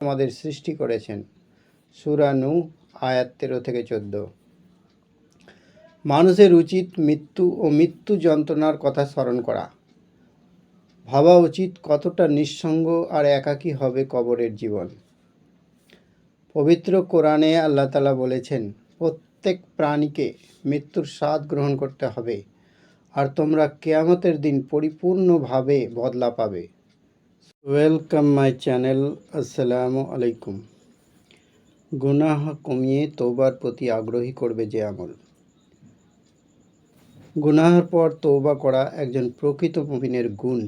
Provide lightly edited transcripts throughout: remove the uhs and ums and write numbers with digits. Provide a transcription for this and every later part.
আমাদের সৃষ্টি করেছেন। সূরা নূহ আয়াত 13 থেকে 14। মানুষের উচিত মৃত্যু ও মৃত্যু যন্ত্রণার কথা স্মরণ করা। ভাবা উচিত কতটা নিঃসঙ্গ আর একাকী হবে কবরের জীবন। পবিত্র কোরআনে আল্লাহ তাআলা বলেছেন, প্রত্যেক প্রাণীকে মৃত্যুর স্বাদ গ্রহণ করতে হবে, আর তোমরা কিয়ামতের দিন পরিপূর্ণভাবে বদলা পাবে। Welcome my channel. আসসালামু আলাইকুম। গুনাহ কমিয়ে তওবার প্রতি আগ্রহী করবে যে আমল। গুনাহের পর তওবা করা একজন প্রকৃত মুমিনের গুণ।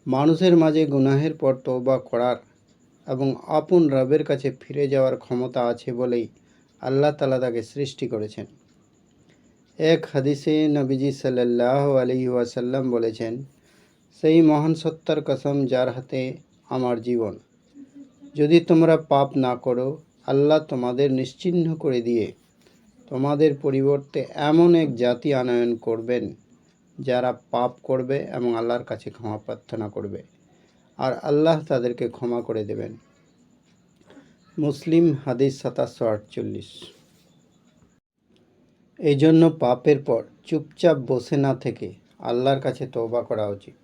মানুষের মাঝে গুনাহের পর তওবা করার এবং আপন রবের কাছে ফিরে যাওয়ার ক্ষমতা আছে বলেই আল্লাহ তাআলা তাকে সৃষ্টি করেছেন। এক হাদিসে নবীজি সাল্লাল্লাহু আলাইহি ওয়াসাল্লাম বলেছেন, সেই মহান সত্তার কসম যার হাতে আমার জীবন, যদি তোমরা পাপ না করো, আল্লাহ তোমাদের নিশ্চিহ্ন করে দিয়ে তোমাদের পরিবর্তে এমন এক জাতি আনয়ন করবেন যারা পাপ করবে এবং আল্লাহর কাছে ক্ষমা প্রার্থনা করবে, আর আল্লাহ তাদেরকে ক্ষমা করে দেবেন। মুসলিম হাদিস ৭৪৮। এই জন্য পাপের পর চুপচাপ বসে না থেকে আল্লাহর কাছে তওবা করা উচিত।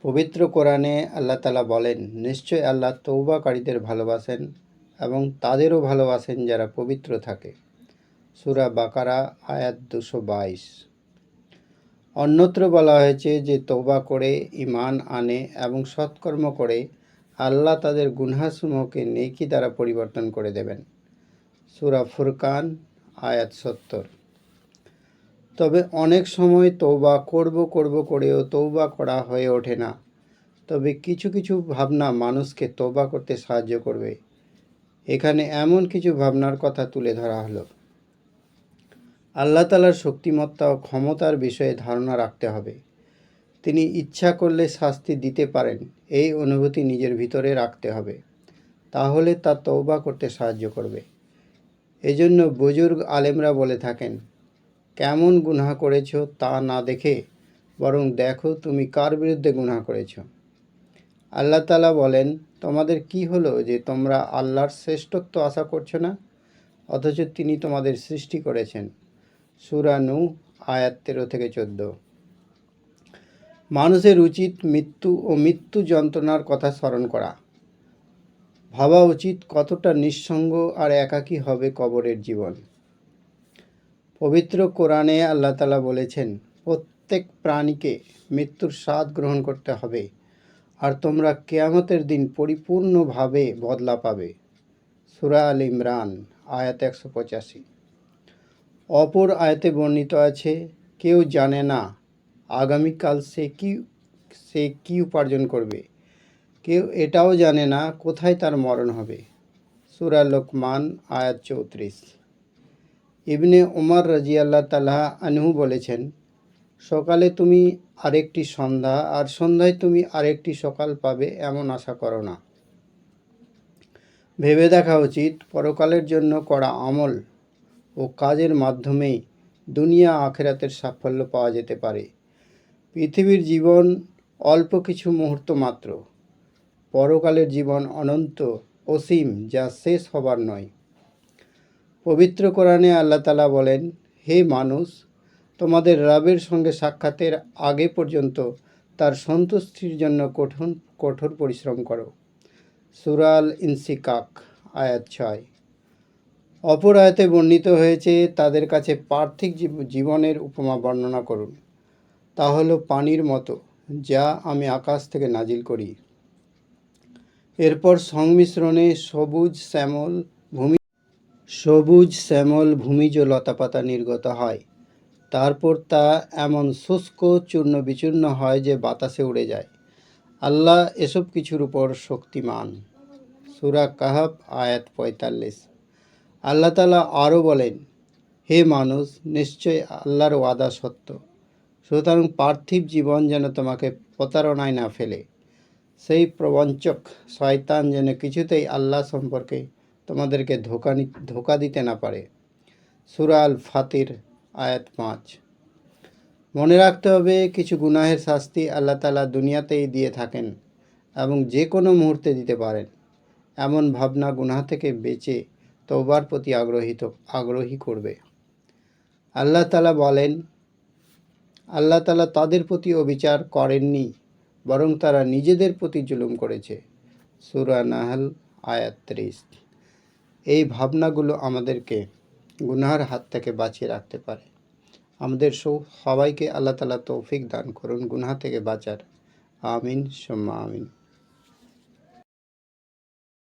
পবিত্র কোরআনে আল্লাহ তাআলা বলেন, নিশ্চয় আল্লাহ তওবাকারীদের ভালোবাসেন এবং তাদেরও ভালোবাসেন যারা পবিত্র থাকে। সূরা বাকারা আয়াত ২২২। অন্যত্র বলা হয়েছে যে তওবা করে ঈমান আনে এবং সৎকর্ম করে আল্লাহ তাদের গুনাহসমূহকে নেকি দ্বারা পরিবর্তন করে দেবেন। সূরা ফুরকান আয়াত ৭০। তবে অনেক সময় তওবা করব করেও তওবা করা হয়ে ওঠে না। তবে কিছু কিছু ভাবনা মানুষকে তওবা করতে সাহায্য করবে। এখানে এমন কিছু ভাবনার কথা তুলে ধরা হলো। আল্লাহ তাআলার শক্তিমত্তা ও ক্ষমতার বিষয়ে ধারণা রাখতে হবে। তিনি ইচ্ছা করলে শাস্তি দিতে পারেন, এই অনুভূতি নিজের ভিতরে রাখতে হবে। তাহলে তা তওবা করতে সাহায্য করবে। এজন্য বুজুর্গ আলেমরা বলে থাকেন, কেমন গুনাহ করেছ তা না দেখে বরং দেখো তুমি কার বিরুদ্ধে গুনাহ করেছ। আল্লাহ তাআলা বলেন, তোমাদের কি হলো যে তোমরা আল্লাহর শ্রেষ্ঠত্ব আশা করছো না, অথচ তিনি তোমাদের সৃষ্টি করেছেন। সূরা নূহ আয়াত 13 থেকে 14। মানুষের উচিত মৃত্যু ও মৃত্যু যন্ত্রণার কথা স্মরণ করা। ভাবা উচিত কতটা নিঃসঙ্গ আর একাকী হবে কবরের জীবন। পবিত্র কোরআনে আল্লাহ তাআলা বলেছেন, প্রত্যেক প্রাণীকে মৃত্যুর স্বাদ গ্রহণ করতে হবে, আর তোমরা কিয়ামতের দিন পরিপূর্ণভাবে বদলা পাবে। সূরা আল ইমরান আয়াত ১৮৫। অপর আয়াতে বর্ণিত আছে, কেউ জানে না আগামীকাল সে কি উপার্জন করবে, কেউ এটাও জানে না কোথায় তার মরণ হবে। সূরা লোকমান আয়াত ৩৪। ইবনে উমর রাদিয়াল্লাহু তাআলা আনহু বলেছেন, সকালে তুমি আরেকটি সন্ধ্যা আর সন্ধ্যায় তুমি আরেকটি সকাল পাবে এমন আশা করো না। ভেবে দেখা উচিত পরকালের জন্য করা আমল ও কাজের মাধ্যমেই দুনিয়া আখিরাতের সাফল্য পাওয়া যেতে পারে। পৃথিবীর জীবন অল্প কিছু মুহূর্ত মাত্র, পরকালের জীবন অনন্ত অসীম, যা শেষ হবার নয়। পবিত্র কোরআনে আল্লাহ তাআলা বলেন, হে মানুষ, তোমাদের রবের সঙ্গে সাক্ষাতের আগে পর্যন্ত তার সন্তুষ্টির জন্য কঠোর পরিশ্রম করো। সূরা আল ইনসিকাক আয়াত ৬। অপর আয়াতে বর্ণিত হয়েছে, তাদের কাছে পার্থিব জীবনের উপমা বর্ণনা করুন। তা হলো পানির মতো, যা আমি আকাশ থেকে নাজিল করি। এরপর সংমিশ্রণে সবুজ শ্যামল ভূমিজ লতাপাতা নির্গত হয়। তারপর তা এমন শুষ্ক চূর্ণ বিচূর্ণ হয় যে বাতাসে উড়ে যায়। আল্লাহ এসব কিছুর উপর শক্তিমান। সূরা কাহফ আয়াত ৪৫। আল্লাহ তাআলা আরও বলেন, হে মানুষ, নিশ্চয় আল্লাহর ওয়াদা সত্য, সুতরাং পার্থিব জীবন যেন তোমাকে প্রতারণায় না ফেলে। সেই প্রবঞ্চক শয়তান যেন কিছুতেই আল্লাহ সম্পর্কে তোমাদেরকে ধোঁকা দিতে না পারে। সূরা আল ফাতির আয়াত ৫। মনে রাখতে হবে, কিছু গুনাহের শাস্তি আল্লাহ তাআলা দুনিয়াতেই দিয়ে থাকেন এবং যে কোনো মুহূর্তে দিতে পারেন। এমন ভাবনা গুনাহ থেকে বেঁচে তওবার প্রতি আগ্রহী করবে। আল্লাহ তাআলা বলেন, আল্লাহ তাআলা তাদের প্রতি অবিচার করেননি, বরং তারা নিজেদের প্রতি জুলুম করেছে। সূরা নাহল আয়াত ৩০। এই ভাবনাগুলো আমাদেরকে গুনাহের হাত থেকে বাঁচিয়ে রাখতে পারে। আমাদের সবাইকে আল্লাহ তাআলা তৌফিক দান করুন গুনাহ থেকে বাঁচার। আমিন সুম্মা আমিন।